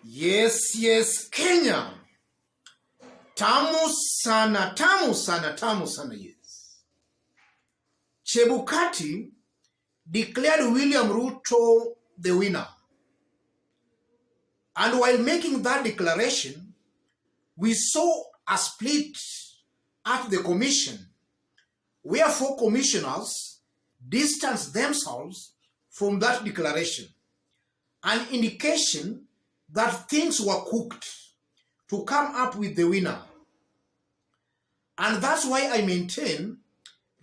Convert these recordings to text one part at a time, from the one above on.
Yes, Kenya. Tamu sana, yes. Chebukati declared William Ruto the winner. And while making that declaration, we saw a split at the commission, where 4 commissioners distanced themselves from that declaration, an indication that things were cooked to come up with the winner. And that's why I maintain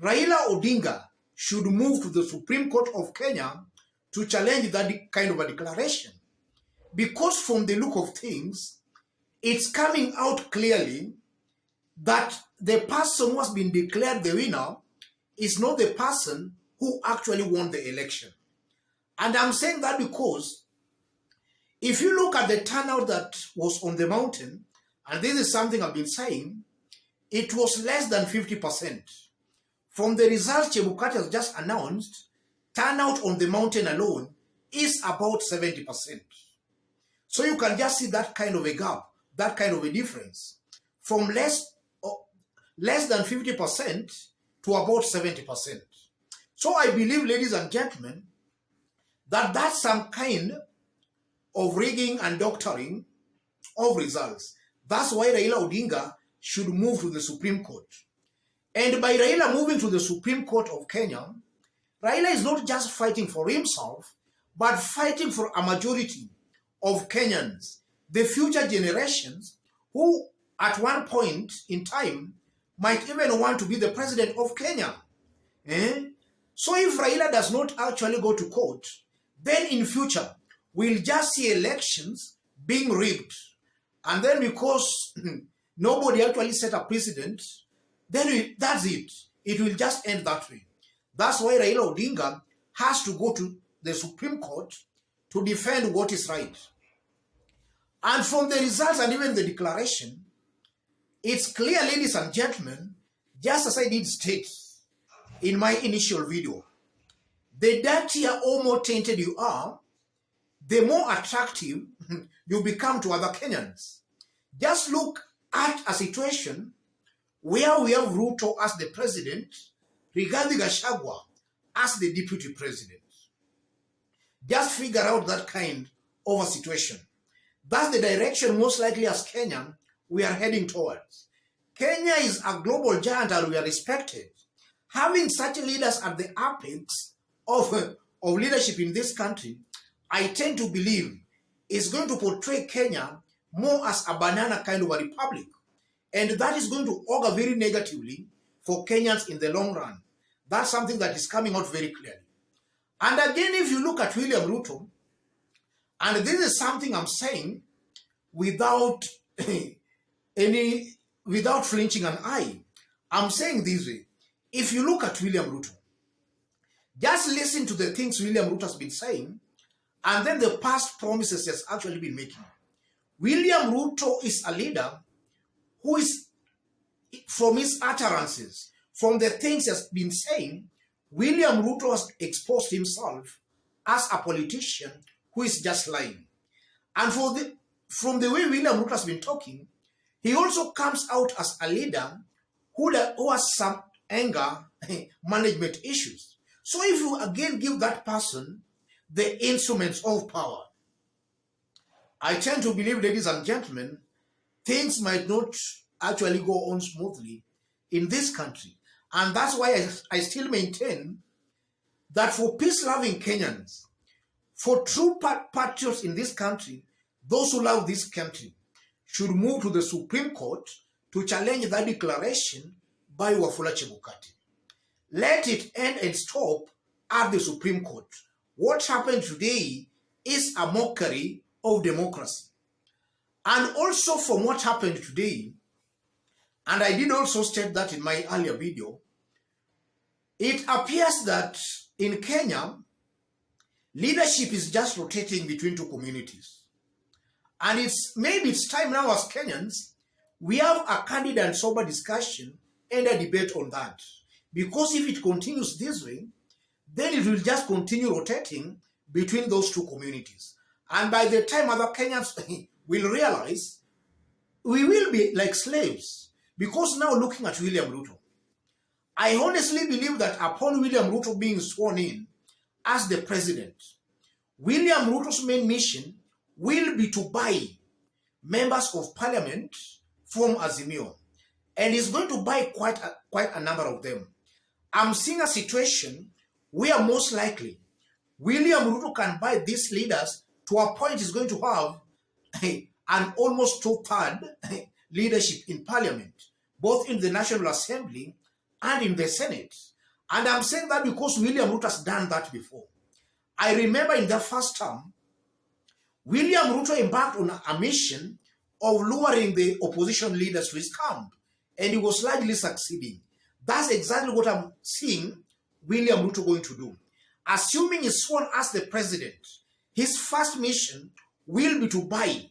Raila Odinga should move to the Supreme Court of Kenya to challenge that kind of a declaration. Because from the look of things, it's coming out clearly that the person who has been declared the winner is not the person who actually won the election. And I'm saying that because if you look at the turnout that was on the mountain, and this is something I've been saying, it was less than 50%. From the results Chebukati has just announced, turnout on the mountain alone is about 70%. So you can just see that kind of a gap, that kind of a difference, from less than 50% to about 70%. So I believe, ladies and gentlemen, that that's some kind of rigging and doctoring of results. That's why Raila Odinga should move to the Supreme Court. And by Raila moving to the Supreme Court of Kenya, Raila is not just fighting for himself, but fighting for a majority of Kenyans, the future generations who at one point in time might even want to be the president of Kenya. So if Raila does not actually go to court, then in future, we'll just see elections being rigged. And then because nobody actually set a precedent, then that's it. It will just end that way. That's why Raila Odinga has to go to the Supreme Court to defend what is right. And from the results and even the declaration, it's clear, ladies and gentlemen, just as I did state in my initial video, the dirtier or more tainted you are, the more attractive you become to other Kenyans. Just look at a situation where we have Ruto as the president, Rigathi Gachagua as the deputy president. Just figure out that kind of a situation. That's the direction most likely as Kenya we are heading towards. Kenya is a global giant and we are respected. Having such leaders at the apex of leadership in this country, I tend to believe is going to portray Kenya more as a banana kind of a republic. And that is going to augur very negatively for Kenyans in the long run. That's something that is coming out very clearly. And again, if you look at William Ruto, and this is something I'm saying without flinching an eye, I'm saying this way. If you look at William Ruto, just listen to the things William Ruto has been saying, and then the past promises he has actually been making. William Ruto is a leader who is, from his utterances, from the things he has been saying, William Ruto has exposed himself as a politician who is just lying. And from the way William Ruto has been talking, he also comes out as a leader who has some anger management issues. So if you again give that person the instruments of power, I tend to believe, ladies and gentlemen, things might not actually go on smoothly in this country. And that's why I still maintain that for peace-loving Kenyans, for true patriots in this country, those who love this country should move to the Supreme Court to challenge that declaration by Wafula Chebukati. Let it end and stop at the Supreme Court. What happened today is a mockery of democracy. And also from what happened today, and I did also state that in my earlier video, it appears that in Kenya, leadership is just rotating between 2 communities. And maybe it's time now as Kenyans, we have a candid and sober discussion and a debate on that. Because if it continues this way, then it will just continue rotating between those 2 communities. And by the time other Kenyans will realize, we will be like slaves. Because now looking at William Ruto, I honestly believe that upon William Ruto being sworn in as the president, William Ruto's main mission will be to buy members of parliament from Azimio. And he's going to buy quite a number of them. I'm seeing a situation where most likely William Ruto can buy these leaders to a point he's going to have an almost two-third leadership in parliament, both in the National Assembly and in the Senate. And I'm saying that because William Ruto has done that before. I remember in the first term, William Ruto embarked on a mission of luring the opposition leaders to his camp, and he was largely succeeding. That's exactly what I'm seeing William Ruto going to do. Assuming he's sworn as the president, his first mission will be to buy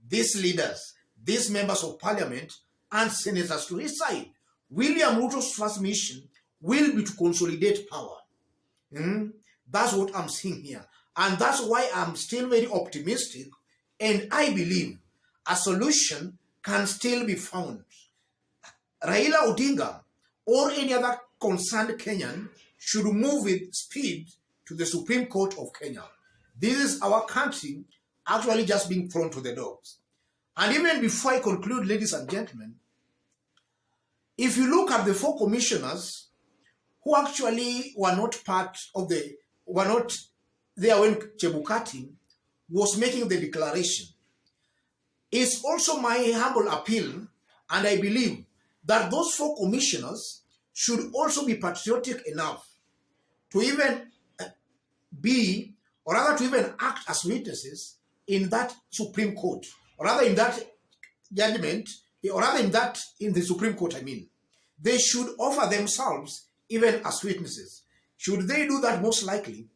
these leaders, these members of parliament and senators to his side. William Ruto's first mission will be to consolidate power. That's what I'm seeing here. And that's why I'm still very optimistic, and I believe a solution can still be found. Raila Odinga or any other concerned Kenyan should move with speed to the Supreme Court of Kenya. This is our country actually just being thrown to the dogs. And even before I conclude, ladies and gentlemen, if you look at the four commissioners who actually were not there when Chebukati was making the declaration, it's also my humble appeal, and I believe that those four commissioners should also be patriotic enough to even be, or rather to even act as witnesses in that Supreme Court, or rather in that judgment, or rather in the Supreme Court, I mean. They should offer themselves even as witnesses. Should they do that, most likely,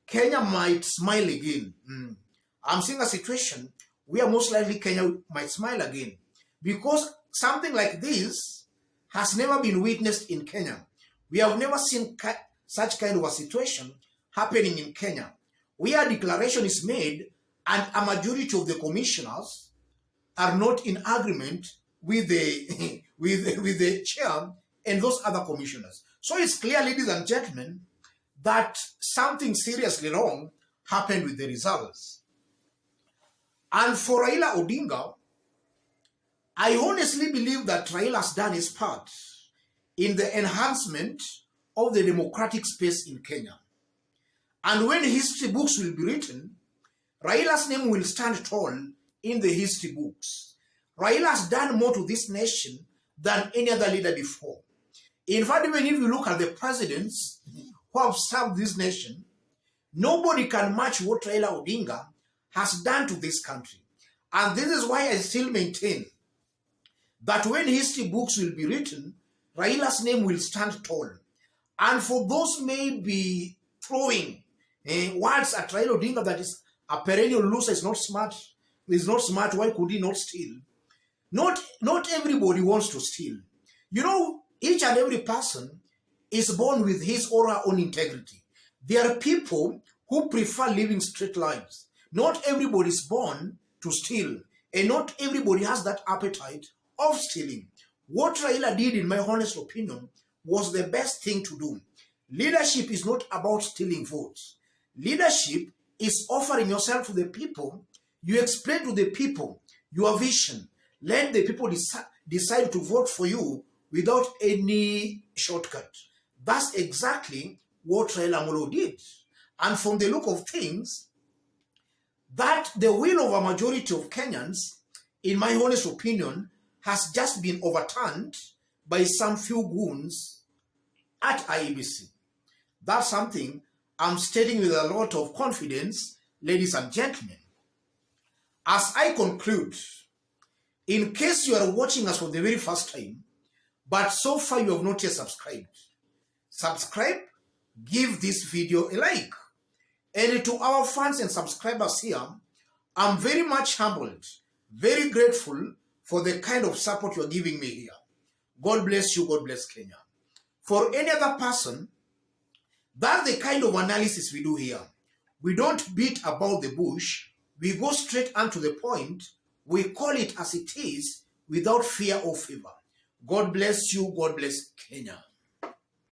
Kenya might smile again. I'm seeing a situation where most likely Kenya might smile again, because something like this has never been witnessed in Kenya. We have never seen such kind of a situation happening in Kenya, where a declaration is made and a majority of the commissioners are not in agreement with the with the chair and those other commissioners. So it's clear, ladies and gentlemen, that something seriously wrong happened with the results. And for Raila Odinga, I honestly believe that Raila has done his part in the enhancement of the democratic space in Kenya. And when history books will be written, Raila's name will stand tall in the history books. Raila has done more to this nation than any other leader before. In fact, even if you look at the presidents who have served this nation, nobody can match what Raila Odinga has done to this country. And this is why I still maintain that when history books will be written, Raila's name will stand tall. And for those may be throwing words at Raila Odinga that is a perennial loser, is not smart, why could he not steal? Not everybody wants to steal. You know, each and every person is born with his or her own integrity. There are people who prefer living straight lives. Not everybody is born to steal, and not everybody has that appetite of stealing. What Raila did, in my honest opinion, was the best thing to do. Leadership is not about stealing votes. Leadership is offering yourself to the people. You explain to the people your vision. Let the people decide to vote for you without any shortcut. That's exactly what Raila Amolo did. And from the look of things, that the will of a majority of Kenyans, in my honest opinion, has just been overturned by some few goons at IEBC. That's something I'm stating with a lot of confidence, ladies and gentlemen. As I conclude, in case you are watching us for the very first time, but so far you have not yet subscribe, give this video a like. And to our fans and subscribers here, I'm very much humbled, very grateful for the kind of support you're giving me here. God bless you, God bless Kenya. For any other person, that's the kind of analysis we do here. We don't beat about the bush. We go straight on to the point. We call it as it is without fear or favor. God bless you. God bless Kenya.